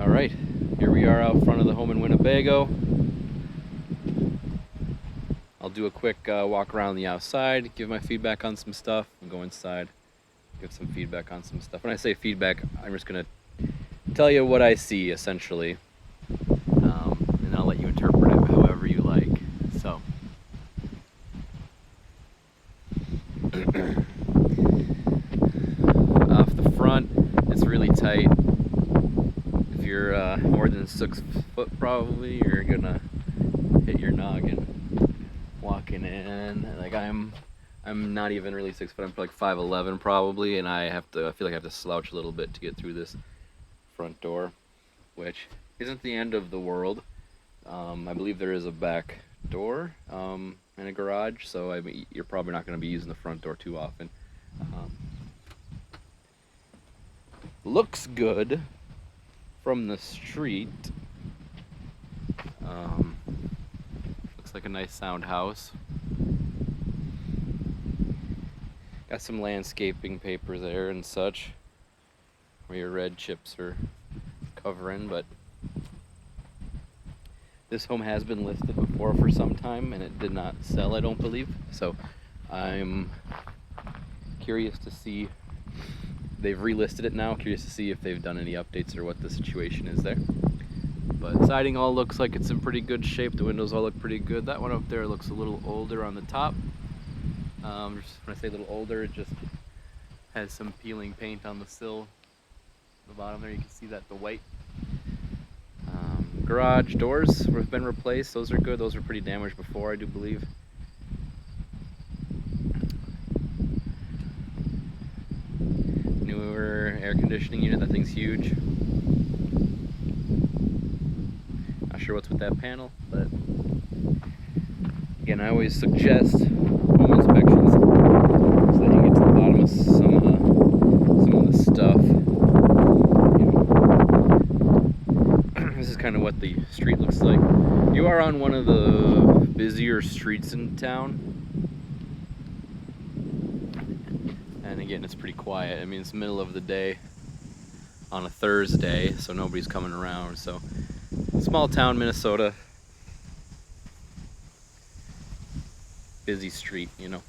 Alright, here we are out front of the home in Winnebago. I'll do a quick walk around the outside, give my feedback on some stuff, and go inside, give some feedback on some stuff. When I say feedback, I'm just going to tell you what I see, essentially, and I'll let you interpret it however you like. So, off the front, it's really tight. If you're more than 6 foot, probably you're gonna hit your noggin walking in. Like I'm not even really 6 foot. I'm like 5'11" probably, and I feel like I have to slouch a little bit to get through this front door, which isn't the end of the world. I believe there is a back door and a garage, so I mean, you're probably not going to be using the front door too often. Looks good from the street. Looks like a nice sound house. Got some landscaping paper there and such, where your red chips are covering, but this home has been listed before for some time and it did not sell, I don't believe. So I'm curious to see, they've relisted it now, curious to see if they've done any updates or what the situation is there. But siding all looks like it's in pretty good shape. The windows all look pretty good. That one up there looks a little older on the top. When I say a little older, it just has some peeling paint on the sill. The bottom there, you can see that, the white. Garage doors have been replaced. Those are good. Those were pretty damaged before, I do believe. Newer air conditioning unit. That thing's huge. Not sure what's with that panel, but again, I always suggest home inspections so that you get to the bottom of some of the stuff. This is kind of what the street looks like. You are on one of the busier streets in town, and again, it's pretty quiet. I mean, it's the middle of the day on a Thursday, so nobody's coming around. So, small town Minnesota, busy street, you know.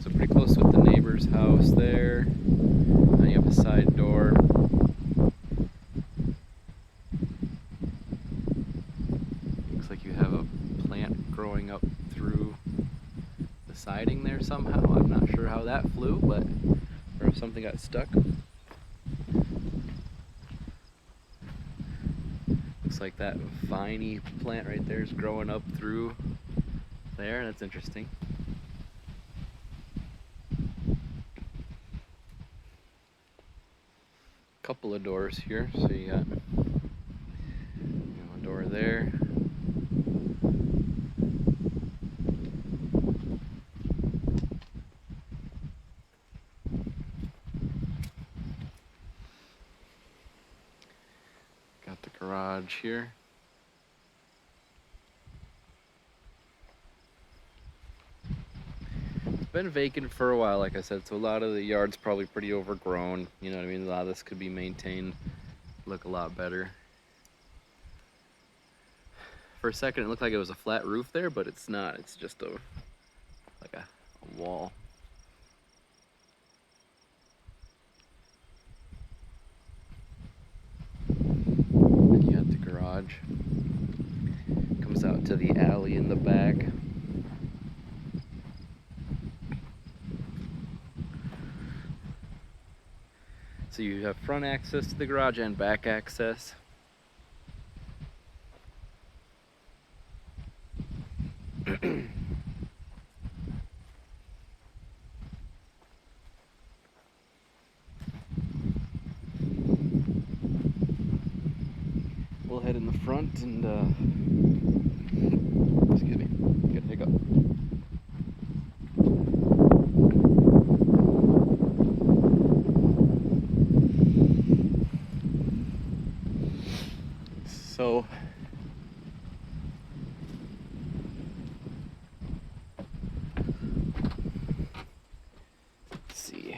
So pretty close with the neighbor's house there. Now you have a side door. Looks like you have a plant growing up through the siding there somehow. I'm not sure how that flew, but or if something got stuck. Looks like that viney plant right there is growing up through there. That's interesting. Couple of doors here, so you got a door there. Got the garage here. It's been vacant for a while, like I said, so a lot of the yard's probably pretty overgrown. You know what I mean? A lot of this could be maintained, look a lot better. For a second, it looked like it was a flat roof there, but it's not. It's just like a wall. Then you got the garage. Comes out to the alley in the back. So you have front access to the garage and back access. We'll head in the front and excuse me, get a hiccup. So let's see.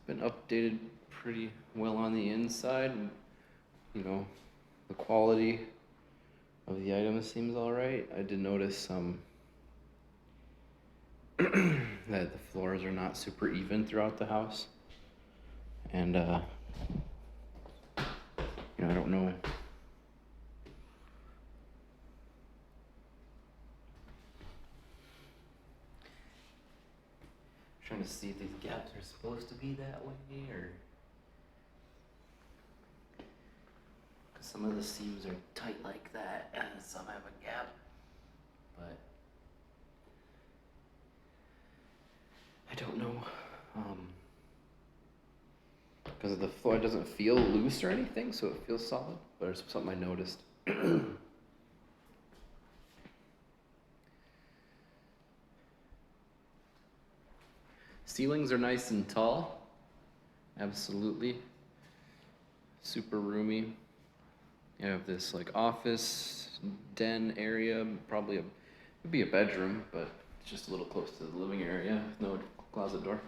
been updated pretty well on the inside. You know, the quality of the items seems all right. I did notice that the floors are not super even throughout the house, and I don't know. Trying to see if these gaps are supposed to be that way, or because some of the seams are tight like that, and some have a gap, but I don't know. Because the floor doesn't feel loose or anything, so it feels solid. But it's something I noticed. Ceilings are nice and tall. Absolutely. Super roomy. You have this like office den area, probably it'd be a bedroom, but it's just a little close to the living area with no closet door.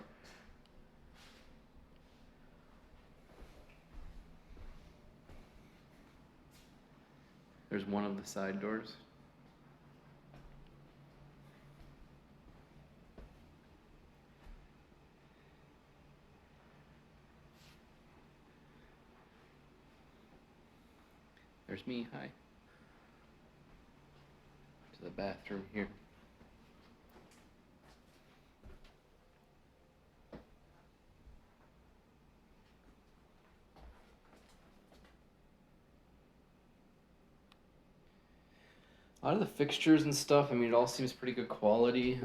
There's one of the side doors. There's me, hi. To the bathroom here. A lot of the fixtures and stuff, I mean, it all seems pretty good quality.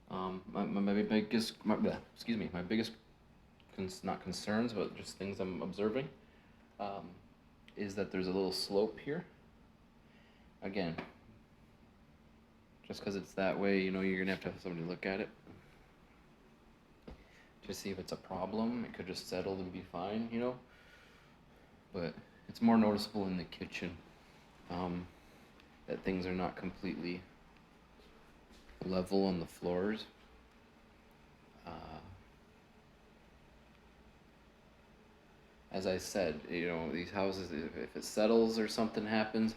My biggest, not concerns, but just things I'm observing, is that there's a little slope here. Again, just because it's that way, you're gonna have to have somebody look at it to see if it's a problem. It could just settle and be fine, but it's more noticeable in the kitchen. That things are not completely level on the floors. As I said, these houses, if it settles or something happens,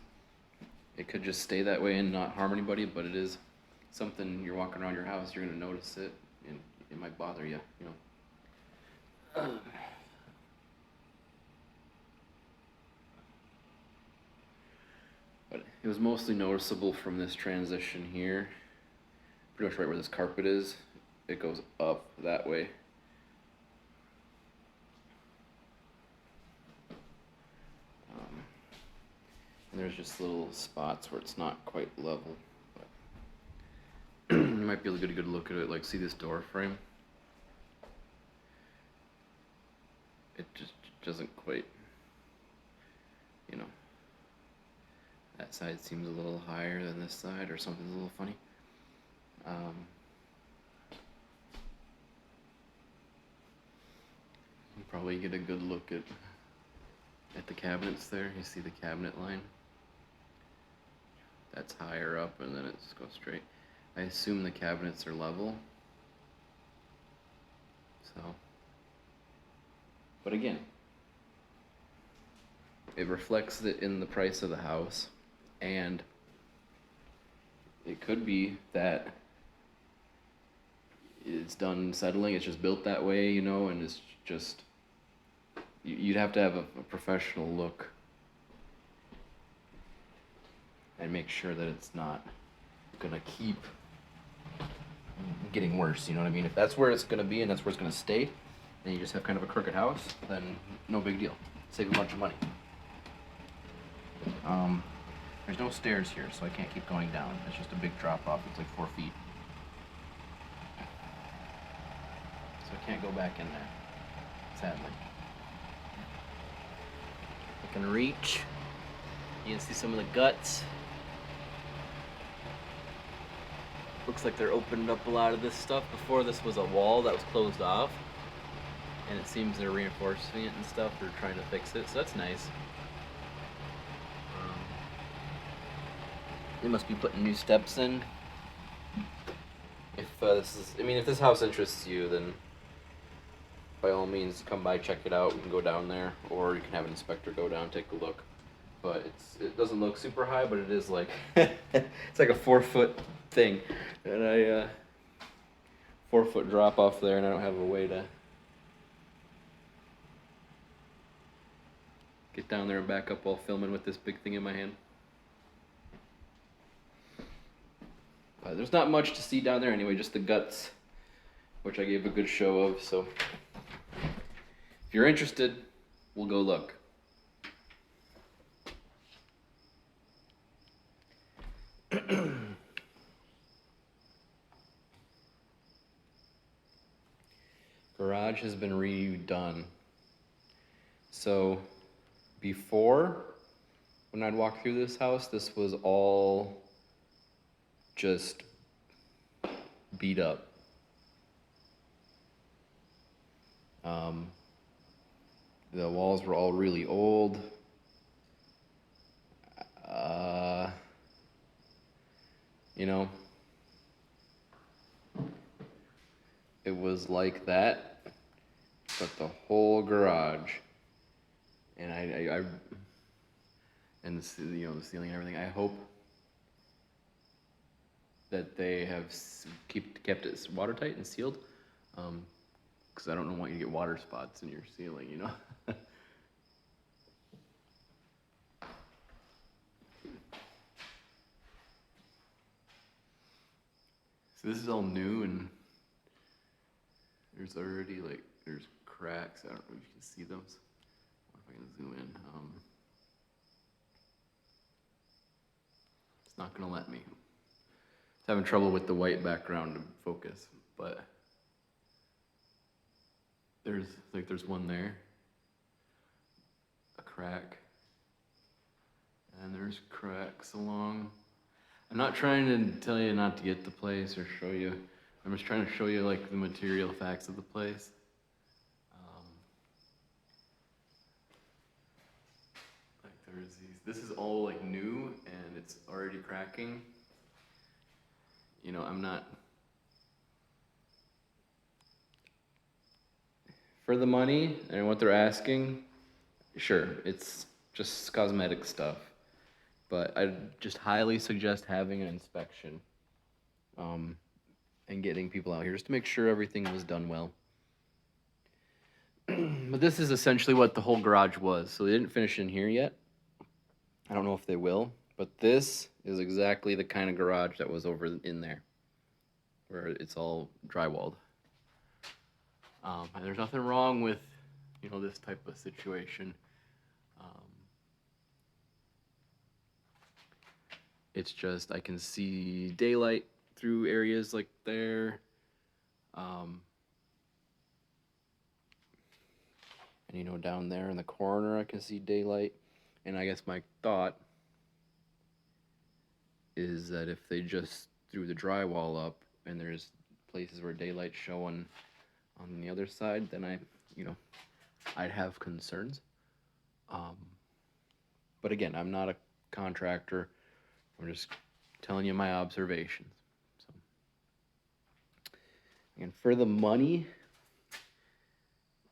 it could just stay that way and not harm anybody, but it is something you're walking around your house, you're going to notice it, and it might bother you, But it was mostly noticeable from this transition here, pretty much right where this carpet is. It goes up that way. And there's just little spots where it's not quite level. But you might be able to get a good look at it, like see this door frame. It just doesn't quite, that side seems a little higher than this side, or something's a little funny. You probably get a good look at the cabinets there. You see the cabinet line. That's higher up, and then it just goes straight. I assume the cabinets are level. So, but again, it reflects it in the price of the house, and it could be that it's done settling. It's just built that way, and it's just, you'd have to have a professional look and make sure that it's not gonna keep getting worse. You know what I mean? If that's where it's gonna be and that's where it's gonna stay, and you just have kind of a crooked house, then no big deal. Save a bunch of money. There's no stairs here, so I can't keep going down. It's just a big drop off. It's like 4 feet. So I can't go back in there, sadly. I can reach. You can see some of the guts. Looks like they're opening up a lot of this stuff. Before, this was a wall that was closed off, and it seems they're reinforcing it and stuff. They're trying to fix it, so that's nice. They must be putting new steps in. If this house interests you, then by all means, come by, check it out. We can go down there, or you can have an inspector go down, take a look. But it doesn't look super high, but it is like it's like a 4 foot thing, and 4 foot drop off there, and I don't have a way to get down there and back up while filming with this big thing in my hand. But there's not much to see down there anyway, just the guts, which I gave a good show of. So if you're interested, we'll go look. Garage has been redone. So before, when I'd walk through this house, this was all just beat up. The walls were all really old. You know, it was like that, but the whole garage, and I and the ceiling and everything. I hope that they have kept it watertight and sealed, because I don't want you to get water spots in your ceiling, you know. So this is all new, and there's already there's cracks. I don't know if you can see those. I wonder if I can zoom in. It's not gonna let me. It's having trouble with the white background to focus, but there's one there, a crack, and there's cracks along. I'm not trying to tell you not to get the place or show you. I'm just trying to show you the material facts of the place. There's these. This is all new, and it's already cracking. You know, I'm not. For the money and what they're asking, sure, it's just cosmetic stuff. But I just highly suggest having an inspection, and getting people out here just to make sure everything was done well. But this is essentially what the whole garage was. So they didn't finish in here yet. I don't know if they will, but this is exactly the kind of garage that was over in there, where it's all drywalled. And there's nothing wrong with, this type of situation. It's just I can see daylight through areas like there. And down there in the corner I can see daylight. And I guess my thought is that if they just threw the drywall up and there's places where daylight's showing on the other side, then I'd have concerns. But again, I'm not a contractor. I'm just telling you my observations. So, and for the money,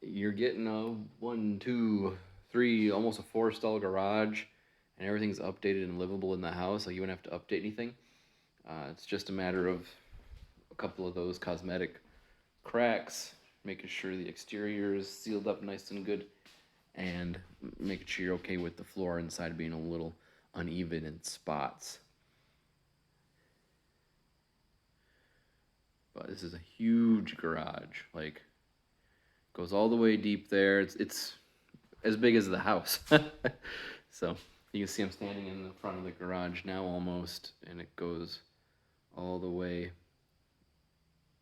you're getting a 1, 2, 3, almost a 4-stall garage, and everything's updated and livable in the house. You wouldn't have to update anything. It's just a matter of a couple of those cosmetic cracks, making sure the exterior is sealed up nice and good, and making sure you're okay with the floor inside being a little uneven in spots. But this is a huge garage. Goes all the way deep there. It's as big as the house. So you can see I'm standing in the front of the garage now almost, and it goes all the way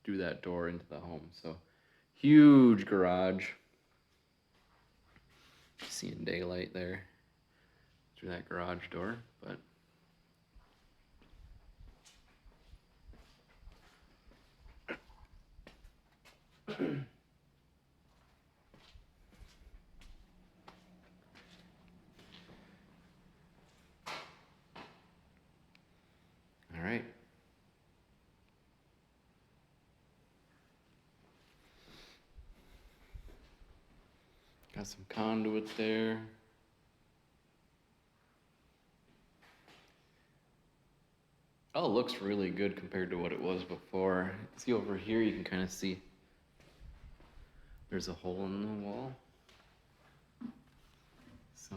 through that door into the home. So huge garage. Seeing daylight there through that garage door, but all right. Got some conduit there. Oh, it looks really good compared to what it was before. See over here, you can kind of see there's a hole in the wall. So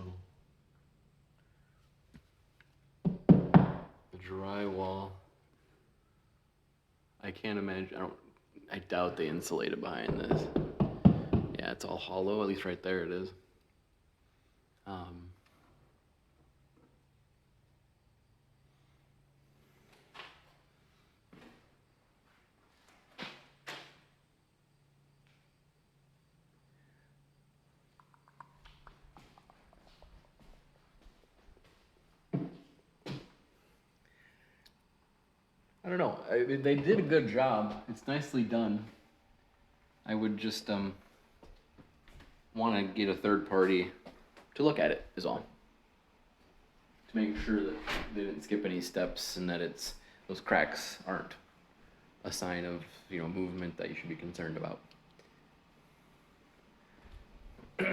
the drywall, I can't imagine, I doubt they insulated behind this. Yeah, it's all hollow, at least right there it is. I don't know. They did a good job. It's nicely done. I would just want to get a third party to look at it, is all. To make sure that they didn't skip any steps and that those cracks aren't a sign of, movement that you should be concerned about. All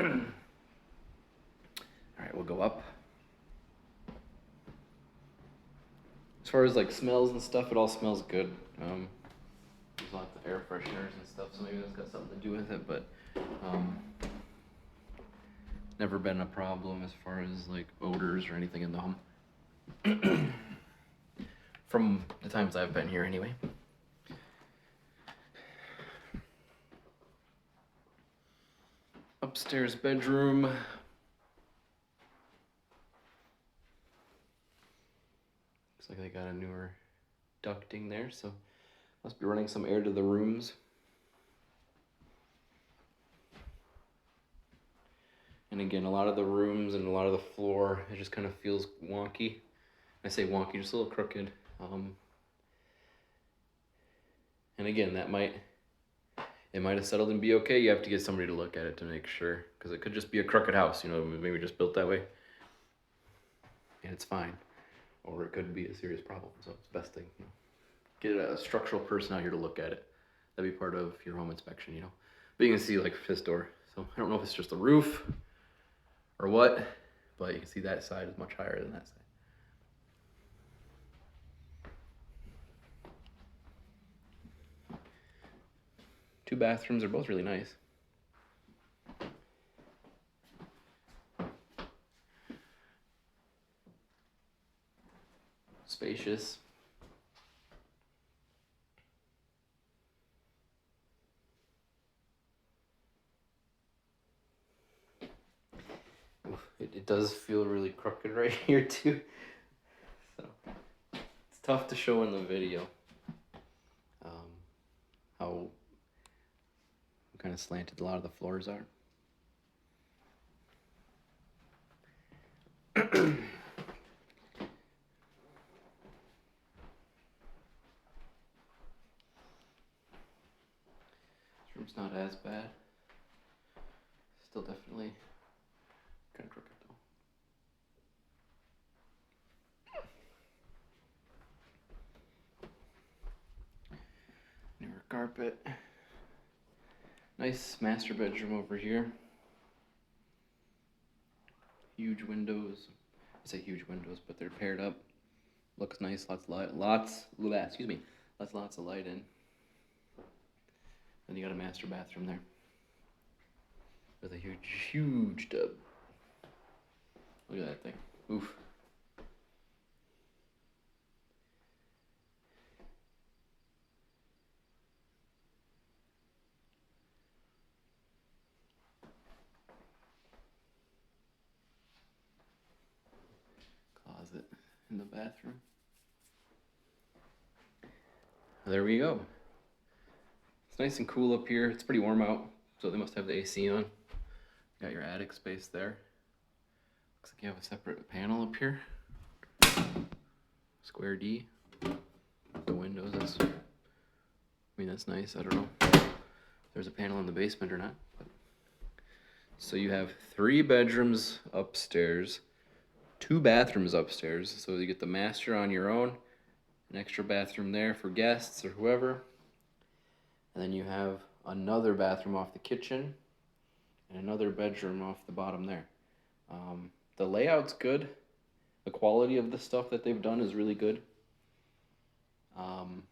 right, we'll go up. As far as like smells and stuff, it all smells good. There's lots of air fresheners and stuff, so maybe that's got something to do with it, but never been a problem as far as like odors or anything in the home. From the times I've been here anyway. Upstairs bedroom. Looks like they got a newer ducting there, so must be running some air to the rooms. And again, a lot of the rooms and a lot of the floor, it just kind of feels wonky. I say wonky, just a little crooked. And again, it might have settled and be okay. You have to get somebody to look at it to make sure, because it could just be a crooked house, maybe just built that way. And it's fine. Or it could be a serious problem, so it's the best thing. Get a structural person out here to look at it. That'd be part of your home inspection, But you can see like this door. So I don't know if it's just the roof or what, but you can see that side is much higher than that side. Two bathrooms are both really nice. Spacious. It does feel really crooked right here too. So it's tough to show in the video how kind of slanted a lot of the floors are. This room's not as bad. Still definitely kind of crooked though. Newer carpet. Nice master bedroom over here. Huge windows. I say huge windows, but they're paired up. Looks nice. Lots of light. Lots of light in. Then you got a master bathroom there with a huge tub. Look at that thing. Oof. Closet in the bathroom. There we go. It's nice and cool up here. It's pretty warm out, so they must have the AC on. Got your attic space there. Looks like you have a separate panel up here. Square D. The windows, that's nice. I don't know if there's a panel in the basement or not. But. So you have 3 bedrooms upstairs, 2 bathrooms upstairs. So you get the master on your own, an extra bathroom there for guests or whoever. And then you have another bathroom off the kitchen and another bedroom off the bottom there. The layout's good. The quality of the stuff that they've done is really good. Um,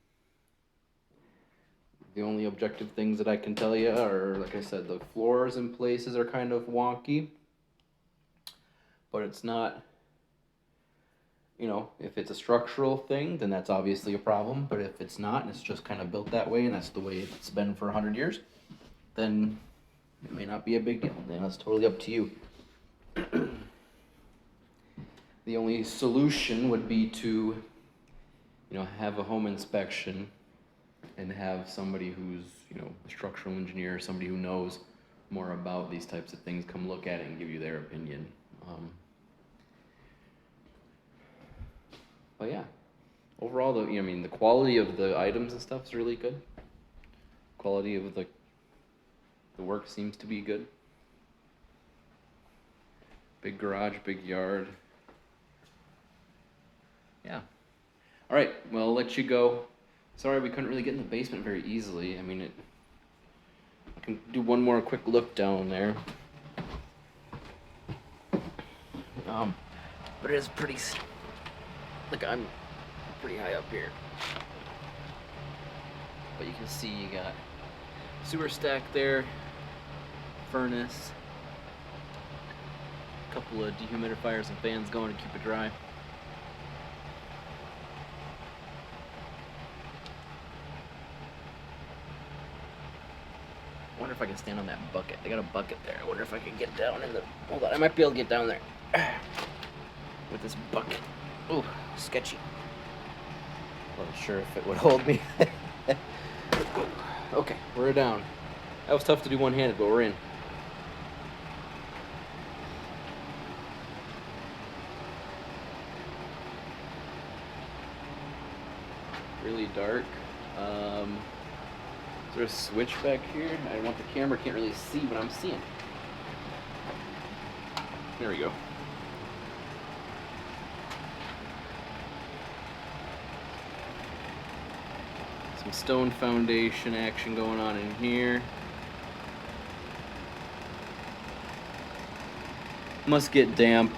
the only objective things that I can tell you are, like I said, the floors in places are kind of wonky. But it's not, if it's a structural thing, then that's obviously a problem. But if it's not, and it's just kind of built that way, and that's the way it's been for 100 years, then it may not be a big deal. Then it's totally up to you. The only solution would be to, have a home inspection and have somebody who's, a structural engineer, somebody who knows more about these types of things come look at it and give you their opinion. But yeah, overall, the quality of the items and stuff is really good. Quality of the work seems to be good. Big garage, big yard. Yeah. All right, well, I'll let you go. Sorry we couldn't really get in the basement very easily. I can do one more quick look down there. But it is pretty... Look, I'm pretty high up here. But you can see you got sewer stack there, furnace, a couple of dehumidifiers and fans going to keep it dry. I wonder if I can stand on that bucket. They got a bucket there. I wonder if I can get down in the... Hold on, I might be able to get down there with this bucket. Ooh, sketchy. Wasn't sure if it would hold me. Okay, we're down. That was tough to do one-handed, but we're in. Really dark. Is there a switch back here? I want the camera, can't really see what I'm seeing. There we go. Some stone foundation action going on in here. Must get damp.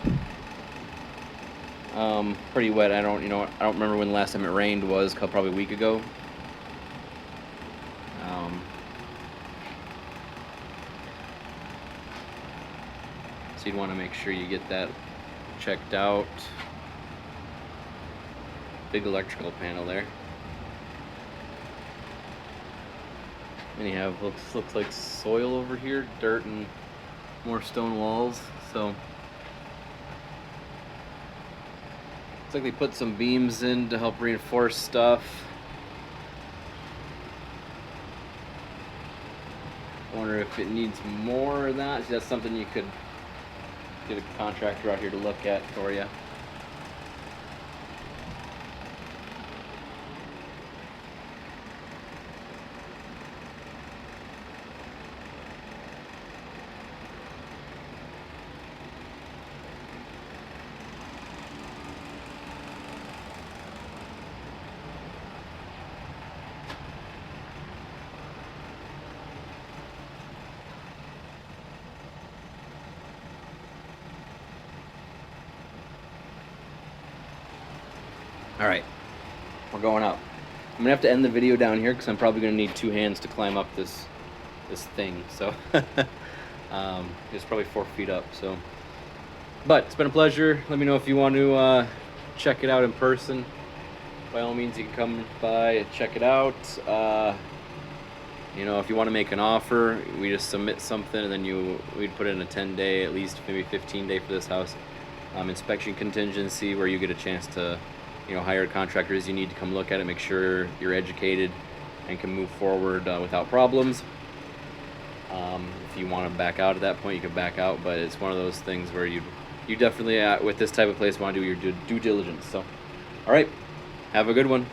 Pretty wet. I don't remember when the last time it rained was. Probably a week ago. So you'd want to make sure you get that checked out. Big electrical panel there. And you have looks like soil over here, dirt and more stone walls. So looks like they put some beams in to help reinforce stuff. Wonder if it needs more of that. That's something you could get a contractor out here to look at for you. All right, we're going up. I'm gonna have to end the video down here because I'm probably gonna need 2 hands to climb up this thing. So it's probably 4 feet up. So, but it's been a pleasure. Let me know if you want to check it out in person. By all means, you can come by and check it out. If you want to make an offer, we just submit something, and then we'd put in a 10-day, at least maybe 15-day for this house inspection contingency, where you get a chance to hire contractors you need to come look at it, make sure you're educated and can move forward without problems. If you want to back out at that point, you can back out, but it's one of those things where you definitely, with this type of place, want to do your due diligence. So, all right, have a good one.